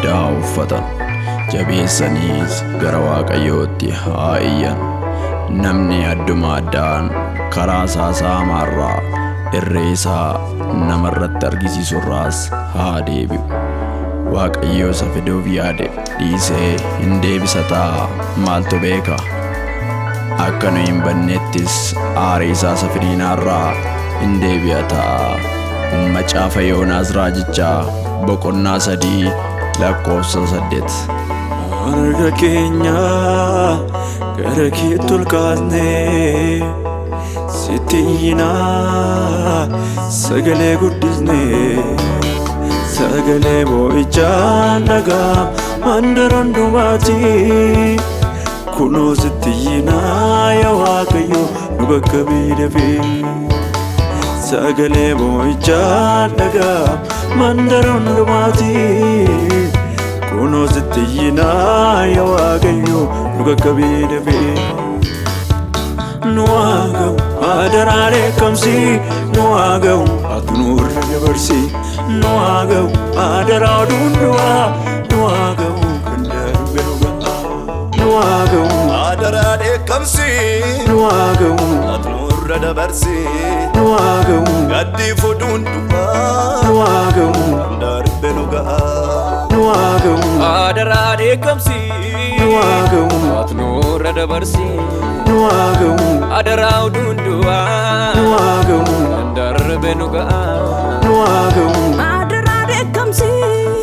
gaddaa haa uffatan, jabeessaniis gara Waaqayyootti haa iyyan. Namni adduma addaan karaa isaa saamaarraa irree isaa namarratti argisiisurraas haa deebi'u. Waaqayyo isa fiduuf yaade dhiisee hin deebisa ta'a maaltu beeka? Akka nu hin bannettis aarii isaa isa firiinaarraa hin deebi'a ta'a. Macaafa Yoonaas raajichaa boqonnaa 3:8. Harka keenya gara keetti ol kaasnee sitti iyyinaa sagalee guddisnee, sagalee boo'ichaan dhaga'ama mandara hundumaatti. Kunoo sitti iyyinaa yaa Waaqayyo nu bakka miidhagee, sagalee boo'ichaan dhaga'ama mandara hundumaatti. Kunoo sitti iyyinaa yaa Waaqayyo nu bakka miidhagee. Nu haa ga'u adaraa dheekkamsi, nu haa ga'u ati nurra dabarsi. Nu haa ga'u adaraa oduun du'aa, nu haa ga'u kan darbe nu ga'a. Nu haa ga'u adaraa dheekkamsi, nu haa ga'u ati nurra dabarsi. nu haa ga'u Gaddi fuudhuun du'aa, nu haa ga'u kan darbe nu ga'a. nu haa ga'u Adaraa dheekkamsi, nu haa ga'u ati nurra dabarsi. nu haa ga'u Adaraa oduun du'aa, nu haa ga'u kan darbe nu ga'a. nu haa ga'u Adaraa dheekkamsi,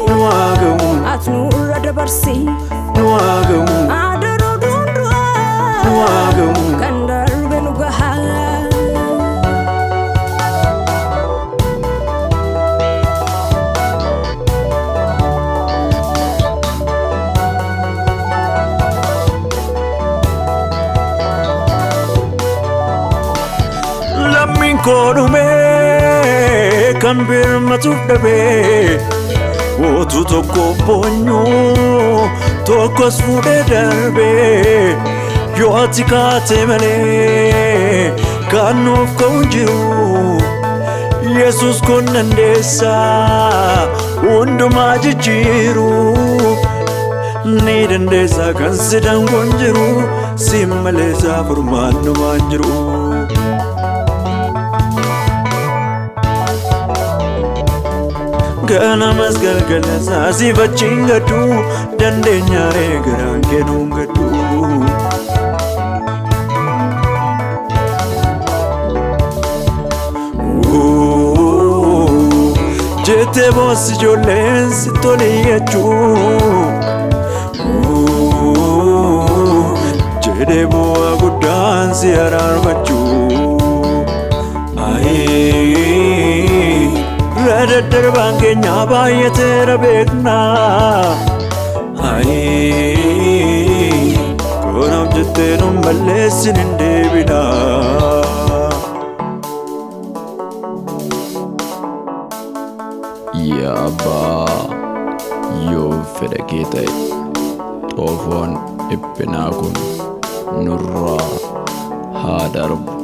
nu haa ga'u ati nurra dabarsi. nu haa ga'u Adaraa oduun nu du'aa, haa ga'u kan darbe nu gaha. lammiin koo dhumee kan birmatuuf dhabee, mootuu tokko boonyuu tokkos fuudhee darbee. Yoo ati kaatee malee kan nuuf ka'u hin jiru, Yesuus kun dandeessaa hundumaa jijjiiru. Ni dandeessaa kan si danqu hin jiru, si malee isaa furmaannumaa hin jiru. Ganamas galgalas asii fachiin gaddu, dandeenyaaree garaan kennuun gaddu. Jettee boossi ijoolleen si tole jechuu, jedhee bu'aa guddaan si araarfachuu. Daddarbaan keenya baay'ateera beeknaa, kanaaf jettee nun balleessin hin deebinaa. Yaa Abbaa, yoo fedha kee ta'e xoofoon dhiphinaa kun nurraa haa darbu.